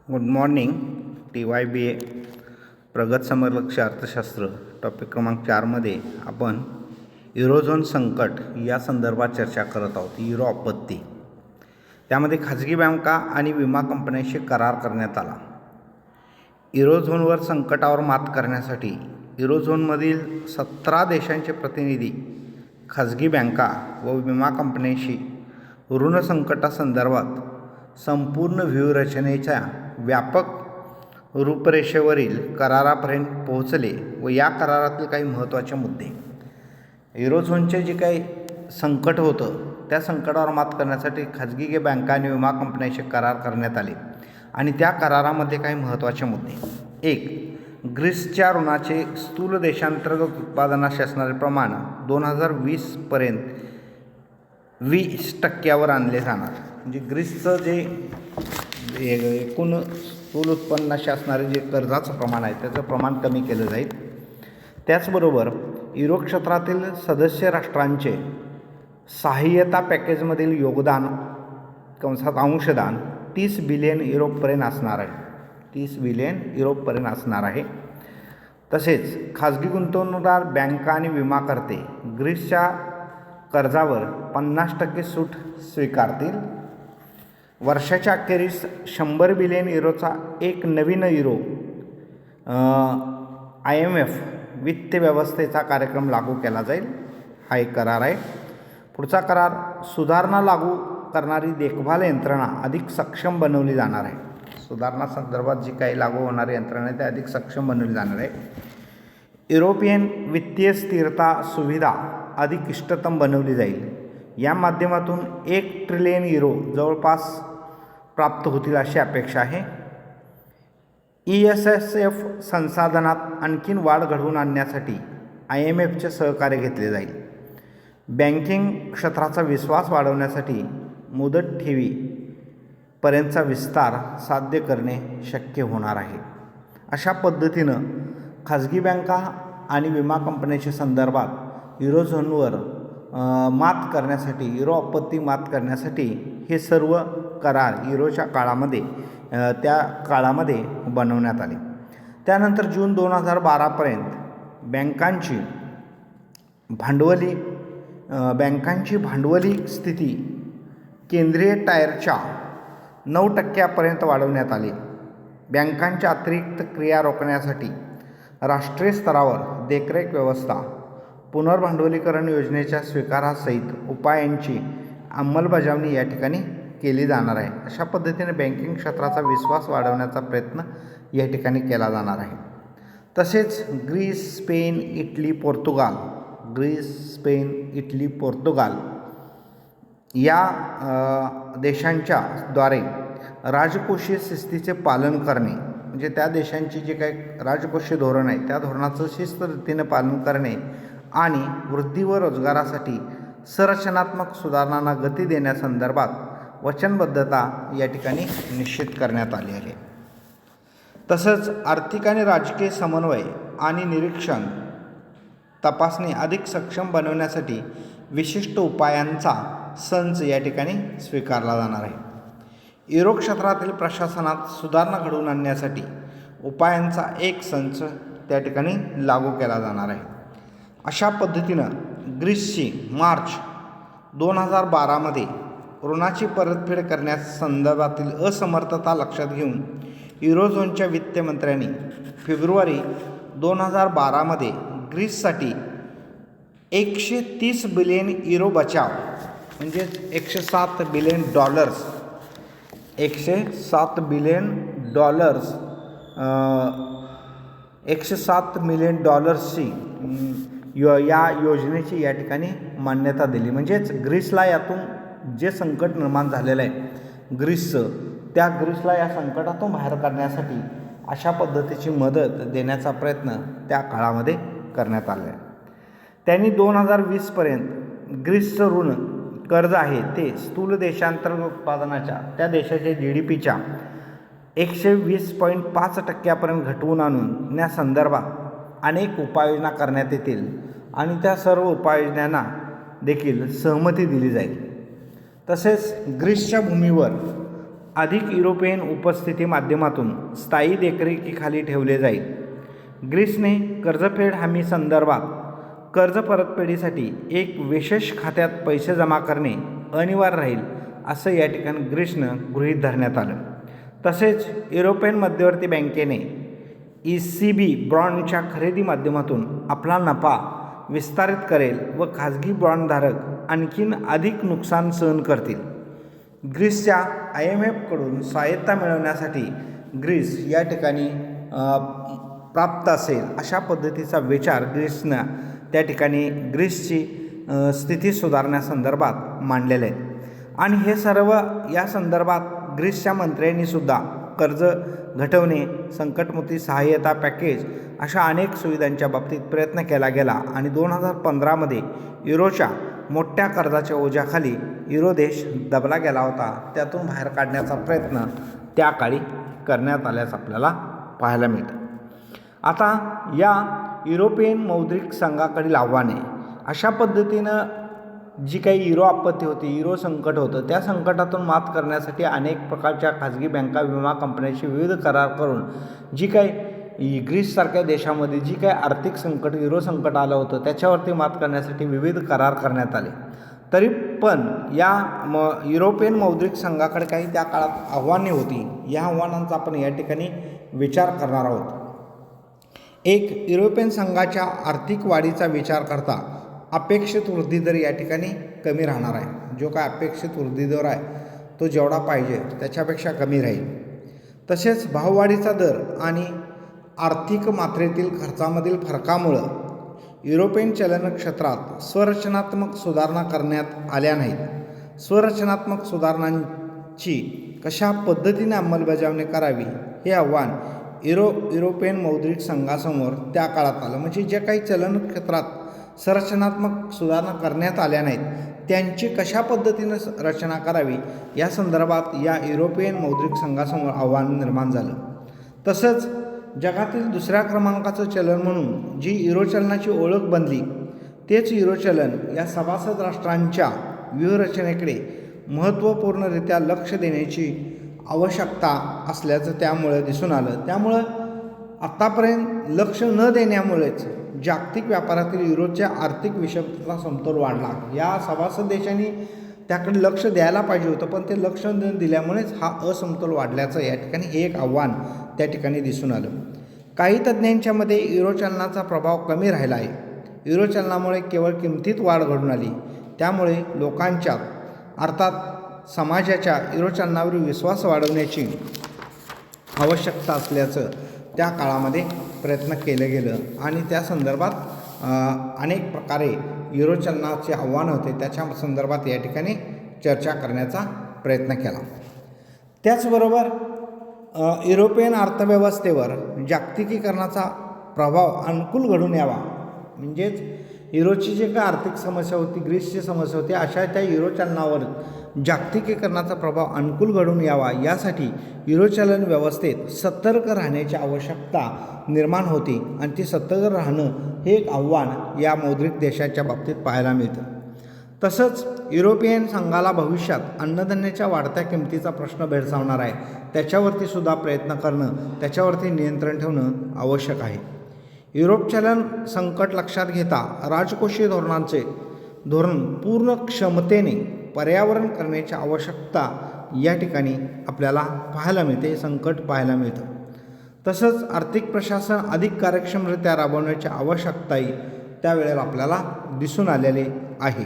Good morning. TYBA प्रगत समलक्ष अर्थशास्त्र topic क्रमांक 4मध्ये आपण युरोझोन संकट या संदर्भात चर्चा करत आहोत. युरो आपत्ती, त्यामध्ये खाजगी बँका आणि विमा कंपन्यांशी करार करण्यात आला. युरोझोनवर संकटावर मात करण्यासाठी युरोझोनमधील 17 देशांचे प्रतिनिधी खाजगी बँका व विमा कंपन्यांशी ऋण संकटासंदर्भात संपूर्ण व्यूहरचनेच्या व्यापक रूपरेषेवरील करारापर्यंत पोहोचले व या करारातील काही महत्त्वाचे मुद्दे, युरोझोनचे जे काही संकट होतं त्या संकटावर मात करण्यासाठी खाजगी बँका आणि विमा कंपन्यांशी करार करण्यात आले आणि त्या करारामध्ये काही महत्त्वाचे मुद्दे. 1. ग्रीसच्या ऋणाचे स्थूल देशांतर्गत उत्पादनाशी असणारे प्रमाण 2020पर्यंत 20% आणले जाणार. म्हणजे ग्रीसचं जे एकूण स्थूल उत्पन्नाशी असणारे जे कर्जाचं प्रमाण आहे त्याचं प्रमाण कमी केलं जाईल. त्याचबरोबर युरो क्षेत्रातील सदस्य राष्ट्रांचे सहाय्यता पॅकेजमधील योगदान अंशदान 30 बिलियन युरोपर्यंत असणार आहे. 30 बिलियन युरोपर्यंत असणार आहे. तसेच खाजगी गुंतवणूकदार बँका आणि विमाकर्ते ग्रीसच्या कर्जावर 50% सूट स्वीकारतील. वर्षाच्या अखेरीस 100 बिलियन युरोचा एक नवीन युरो IMF वित्त व्यवस्थेचा कार्यक्रम लागू केला जाईल. हा एक करार आहे. पुढचा करार, सुधारणा लागू करणारी देखभाल यंत्रणा अधिक सक्षम बनवली जाणार आहे. सुधारणा संदर्भात जी काही लागू होणारी यंत्रणा आहे ते अधिक सक्षम बनवली जाणार आहे. युरोपियन वित्तीय स्थिरता सुविधा अधिक इष्टतम बनवली जाईल. या माध्यमातून 1 ट्रिलियन युरो जवळपास प्राप्त होतील अशी अपेक्षा आहे. ESSF संसाधनात आणखीन वाढ घडवून आणण्यासाठी IMFचे सहकार्य घेतले जाईल. बँकिंग क्षेत्राचा विश्वास वाढवण्यासाठी मुदत ठेवीपर्यंतचा विस्तार साध्य करणे शक्य होणार आहे. अशा पद्धतीनं खाजगी बँका आणि विमा कंपन्यांच्या संदर्भात युरोझोनवर मात करण्यासाठी, युरो आपत्ती मात करण्यासाठी हे सर्व करार युरोच्या काळामध्ये त्या काळामध्ये बनवण्यात आले. त्यानंतर जून 2012पर्यंत बँकांची भांडवली स्थिती केंद्रीय टायरच्या 9% वाढवण्यात आली. बँकांच्या अतिरिक्त क्रिया रोखण्यासाठी राष्ट्रीय स्तरावर देखरेख व्यवस्था, पुनर्भांडवलीकरण योजनेच्या स्वीकारासहित उपायांची अंमलबजावणी या ठिकाणी केली जाणार आहे. अशा पद्धतीने बँकिंग क्षेत्राचा विश्वास वाढवण्याचा प्रयत्न या ठिकाणी केला जाणार आहे. तसेच ग्रीस, स्पेन, इटली, पोर्तुगाल या देशांच्या द्वारे राजकोषीय शिस्तीचे पालन करणे, म्हणजे त्या देशांची जे काही राजकोषीय धोरण आहे त्या धोरणाचं शिस्त रीतीने पालन करणे आणि वृद्धी व रोजगारासाठी संरचनात्मक सुधारणांना गती देण्यासंदर्भात वचनबद्धता या ठिकाणी निश्चित करण्यात आली आहे. तसंच आर्थिक आणि राजकीय समन्वय आणि निरीक्षण तपासणी अधिक सक्षम बनवण्यासाठी विशिष्ट उपायांचा संच या ठिकाणी स्वीकारला जाणार आहे. युरो क्षेत्रातील प्रशासनात सुधारणा घडवून आणण्यासाठी उपायांचा एक संच त्या ठिकाणी लागू केला जाणार आहे. अशा पद्धतीनं ग्रीसची मार्च 2012मध्ये ऋणाची परतफेड करण्यासंदर्भातील असमर्थता लक्षात घेऊन युरोझोनच्या वित्तमंत्र्यांनी फेब्रुवारी 2012मध्ये ग्रीससाठी 130 बिलियन युरो बचाव, म्हणजे $107 बिलियन, $107 मिलियन या योजनेची या ठिकाणी मान्यता दिली. म्हणजेच ग्रीसला यातून जे संकट निर्माण झालेलं आहे ग्रीसचं, त्या ग्रीसला या संकटातून बाहेर काढण्यासाठी अशा पद्धतीची मदत देण्याचा प्रयत्न त्या काळामध्ये करण्यात आला आहे. त्यांनी 2020पर्यंत ग्रीसचं ऋण कर्ज आहे ते स्थूल देशांतर्गत उत्पादनाच्या त्या देशाच्या GDPच्या 120.5% घटवून आणण्यासंदर्भात अनेक उपाययोजना करण्यात येतील आणि त्या सर्व उपाययोजनांना देखील सहमती दिली जाईल. तसेच ग्रीसच्या भूमीवर अधिक युरोपियन उपस्थिती माध्यमातून स्थायी देखरेखीखाली ठेवले जाईल. ग्रीसने कर्जफेड हमी संदर्भात कर्ज परतफेडीसाठी एक विशेष खात्यात पैसे जमा करणे अनिवार्य राहील असं या ठिकाणी ग्रीसनं गृहीत धरण्यात आलं. तसेच युरोपियन मध्यवर्ती बँकेने ECB बॉन्डच्या खरेदी माध्यमातून आपला नफा विस्तारित करेल व खाजगी बॉन्डधारक आणखीन अधिक नुकसान सहन करतील. ग्रीसच्या IMFकडून स्वायत्ता मिळवण्यासाठी ग्रीस या ठिकाणी प्राप्त असेल अशा पद्धतीचा विचार ग्रीसनं त्या ठिकाणी ग्रीसची स्थिती सुधारण्यासंदर्भात मांडलेले आहेत. आणि हे सर्व या संदर्भात ग्रीसच्या मंत्र्यांनीसुद्धा कर्ज घटवणे, संकटमुक्ती सहाय्यता पॅकेज अशा अनेक सुविधांच्या बाबतीत प्रयत्न केला गेला आणि 2015मध्ये युरोच्या मोठ्या कर्जाच्या ओझ्याखाली युरो देश दबला गेला होता. त्यातून बाहेर काढण्याचा प्रयत्न त्या काळी करण्यात आल्याचं आपल्याला पाहायला मिळतं. आता या युरोपियन मौद्रिक संघाकडील आव्हाने अशा पद्धतीनं जी काही युरो आपत्ती होती, युरो संकट होतं, त्या संकटातून मात करण्यासाठी अनेक प्रकारच्या खाजगी बँका, विमा कंपन्यांशी विविध करार करून जी काही ग्रीससारख्या देशामध्ये जी काही आर्थिक संकट, युरो संकट आलं होतं त्याच्यावरती मात करण्यासाठी विविध करार करण्यात आले. तरी पण या युरोपियन मौद्रिक संघाकडे काही त्या काळात आव्हाने होती. या आव्हानांचा आपण या ठिकाणी विचार करणार आहोत. एक, युरोपियन संघाच्या आर्थिक वाढीचा विचार करता अपेक्षित वृद्धी दर या ठिकाणी कमी राहणार आहे. जो काय अपेक्षित वृद्धी दर आहे तो जेवढा पाहिजे त्याच्यापेक्षा कमी राहील. तसेच भाववाढीचा दर आणि आर्थिक मात्रेतील खर्चामधील फरकामुळं युरोपियन चलन क्षेत्रात स्वरचनात्मक सुधारणा करण्यात आल्या नाहीत. स्वरचनात्मक सुधारणांची कशा पद्धतीने अंमलबजावणी करावी हे आव्हान युरोपियन मौद्रिक संघासमोर त्या काळात आलं. म्हणजे जे काही चलन क्षेत्रात संरचनात्मक सुधारणा करण्यात आल्या नाहीत त्यांची कशा पद्धतीनं रचना करावी या संदर्भात या युरोपियन मौद्रिक संघासमोर आव्हान निर्माण झालं. तसंच जगातील दुसऱ्या क्रमांकाचं चलन म्हणून जी युरो चलनाची ओळख बनली तेच युरो चलन या सभासद राष्ट्रांच्या व्यूहरचनेकडे महत्त्वपूर्णरित्या लक्ष देण्याची आवश्यकता असल्याचं त्यामुळे दिसून आलं. त्यामुळं आत्तापर्यंत लक्ष न देण्यामुळेच जागतिक व्यापारातील युरोच्या आर्थिक विषमतेचा समतोल वाढला. या सभासद देशांनी त्याकडे लक्ष द्यायला पाहिजे होतं पण ते लक्ष न दिल्यामुळेच हा असमतोल वाढल्याचं या ठिकाणी हे एक आव्हान त्या ठिकाणी दिसून आलं. काही तज्ज्ञांच्या मते युरो चलनाचा प्रभाव कमी राहिला आहे. युरो चलनामुळे केवळ किमतीत वाढ घडून आली. त्यामुळे लोकांच्या अर्थात समाजाच्या युरो चलनावर विश्वास वाढवण्याची आवश्यकता असल्याचं त्या काळामध्ये प्रयत्न केलं गेलं आणि त्या संदर्भात अनेक प्रकारे युरो चलनाचे आव्हान होते त्याच्या संदर्भात या ठिकाणी चर्चा करण्याचा प्रयत्न केला. त्याचबरोबर युरोपियन अर्थव्यवस्थेवर जागतिकीकरणाचा प्रभाव अनुकूल घडून यावा म्हणजेच युरोची जी काय आर्थिक समस्या होती, ग्रीसची समस्या होती, अशा त्या युरो चलनावर जागतिकीकरणाचा प्रभाव अनुकूल घडून यावा यासाठी युरो चलन व्यवस्थेत सतर्क राहण्याची आवश्यकता निर्माण होती आणि ती सतर्क राहणं हे एक आव्हान या मौद्रिक देशाच्या बाबतीत पाहायला मिळतं. तसंच युरोपियन संघाला भविष्यात अन्नधान्याच्या वाढत्या किमतीचा प्रश्न भेडसावणार आहे. त्याच्यावरती सुद्धा प्रयत्न करणं, त्याच्यावरती नियंत्रण ठेवणं आवश्यक आहे. युरोप चलन संकट लक्षात घेता राजकोषीय धोरण पूर्ण क्षमतेने पर्यावरण करण्याची आवश्यकता या ठिकाणी आपल्याला पाहायला मिळते, संकट पाहायला मिळतं. तसंच आर्थिक प्रशासन अधिक कार्यक्षमरित्या राबवण्याची आवश्यकताही त्यावेळेला आपल्याला दिसून आलेली आहे.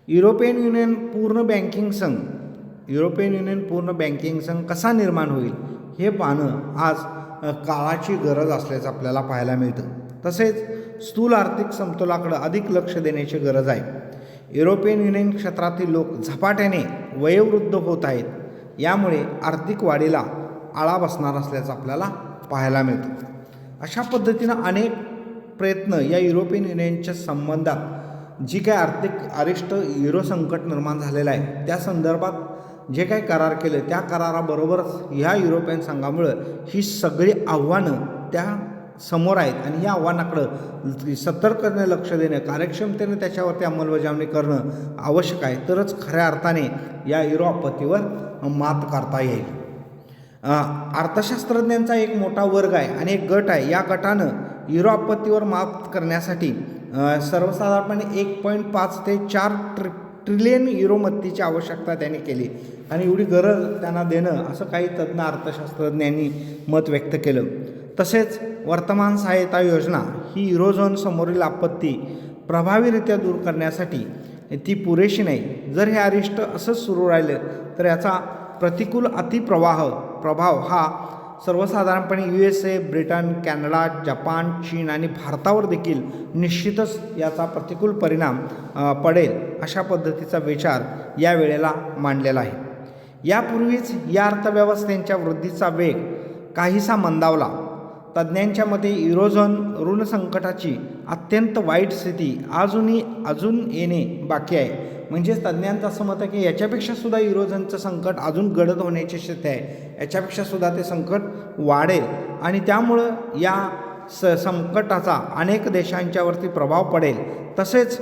युरोपियन युनियन पूर्ण बँकिंग संघ कसा निर्माण होईल हे पाहणं आज काळाची गरज असल्याचं आपल्याला पाहायला मिळतं. तसेच स्थूल आर्थिक समतोलाकडे अधिक लक्ष देण्याची गरज आहे. युरोपियन युनियन क्षेत्रातील लोक झपाट्याने वयोवृद्ध होत आहेत. यामुळे आर्थिक वाढीला आळा बसणार असल्याचं आपल्याला पाहायला मिळतं. अशा पद्धतीनं अनेक प्रयत्न या युरोपियन युनियनच्या संबंधात जी काय आर्थिक अरिष्ट युरो संकट निर्माण झालेलं आहे त्या संदर्भात जे काही करार केले त्या कराराबरोबरच ह्या युरोपियन संघामुळं ही सगळी आव्हानं त्या समोर आहेत आणि या आव्हानाकडं सतर्कतेने लक्ष देणं, कार्यक्षमतेने त्याच्यावरती अंमलबजावणी करणं आवश्यक आहे. तरच खऱ्या अर्थाने या युरो आपत्तीवर मात करता येईल. अर्थशास्त्रज्ञांचा एक मोठा वर्ग आहे आणि एक गट आहे. या गटानं युरो आपत्तीवर मात करण्यासाठी सर्वसाधारणपणे 1.5 ते 4 ट्रिलियन युरो मदतीची आवश्यकता त्यांनी केली आणि एवढी गरज त्यांना देणं असं काही तज्ज्ञ अर्थशास्त्रज्ञांनी मत व्यक्त केलं. तसेच वर्तमान सहायता योजना ही युरोझोन समोरील आपत्ती प्रभावीरित्या दूर करण्यासाठी ती पुरेशी नाही. जर हे अरिष्ट असंच सुरू राहिलं तर याचा प्रतिकूल प्रभाव हा सर्वसाधारणपणे USA, ब्रिटन, कॅनडा, जपान, चीन आणि भारतावर देखील निश्चितच याचा प्रतिकूल परिणाम पडेल अशा पद्धतीचा विचार या वेळेला मांडलेला आहे. यापूर्वीच या अर्थव्यवस्थेच्या वृद्धीचा वेग काहीसा मंदावला. तज्ज्ञांच्या मते युरोझोन ऋण संकटाची अत्यंत वाईट स्थिती अजून येणे बाकी आहे. म्हणजेच तज्ज्ञांचं असं मत आहे की याच्यापेक्षा सुद्धा युरोझोनचं संकट अजून गडद होण्याची शक्यता आहे. याच्यापेक्षा सुद्धा ते संकट वाढेल आणि त्यामुळं या संकटाचा अनेक देशांच्यावरती प्रभाव पडेल. तसेच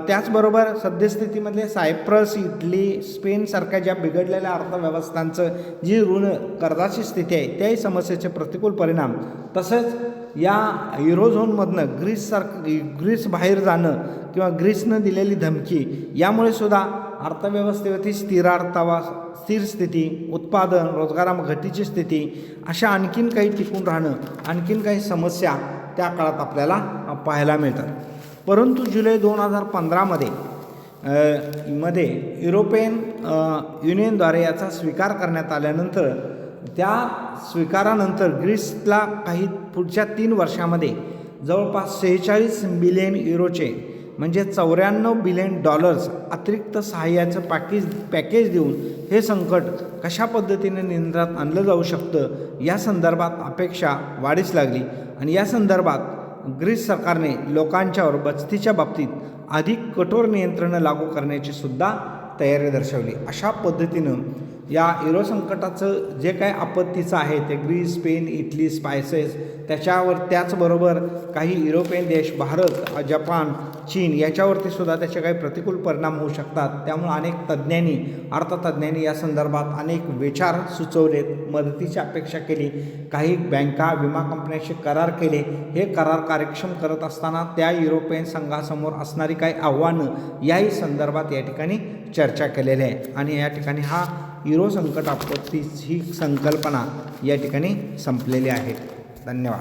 त्याचबरोबर सद्यस्थितीमधले सायप्रस, इटली, स्पेनसारख्या ज्या बिघडलेल्या अर्थव्यवस्थांचं जी ऋण कर्जाची स्थिती आहे त्याही समस्येचे प्रतिकूल परिणाम, तसंच या युरोझोनमधनं ग्रीस बाहेर जाणं किंवा ग्रीसनं दिलेली धमकी यामुळे सुद्धा अर्थव्यवस्थेवरती स्थिर स्थिती, उत्पादन, रोजगारामध्ये स्थिती अशा आणखीन काही टिकून राहणं, आणखीन काही समस्या त्या काळात आपल्याला पाहायला मिळतात. परंतु जुलै 2015 मध्ये युरोपियन युनियनद्वारे याचा स्वीकार करण्यात आल्यानंतर त्या स्वीकारानंतर ग्रीसला काही पुढच्या 3 वर्षामध्ये जवळपास 46 बिलियन युरोचे म्हणजे $94 बिलियन अतिरिक्त सहाय्याचं पॅकेज देऊन हे संकट कशा पद्धतीने नियंत्रणात आणलं जाऊ शकतं या संदर्भात अपेक्षा वाढीस लागली आणि या संदर्भात ग्रीस सरकारने लोकांच्यावर बचतीच्या बाबतीत अधिक कठोर नियंत्रणं लागू करण्याची सुद्धा तयारी दर्शवली. अशा पद्धतीनं या युरो संकटाचं जे काय आपत्तीचं आहे ते ग्रीस, स्पेन, इटली, स्पायसेस त्याचबरोबर काही युरोपियन देश, भारत, जपान, चीन याच्यावरती सुद्धा त्याचे काही प्रतिकूल परिणाम होऊ शकतात. त्यामुळे अनेक अर्थतज्ज्ञांनी या संदर्भात अनेक विचार सुचवलेत, मदतीची अपेक्षा केली, काही बँका, विमा कंपन्यांशी करार केले. हे करार कार्यक्षम करत असताना त्या युरोपियन संघासमोर असणारी काही आव्हानं याही संदर्भात या ठिकाणी चर्चा केलेली आहे आणि या ठिकाणी हा युरो संकट आपत्ती ही संकल्पना या ठिकाणी संपलेली आहे. धन्यवाद.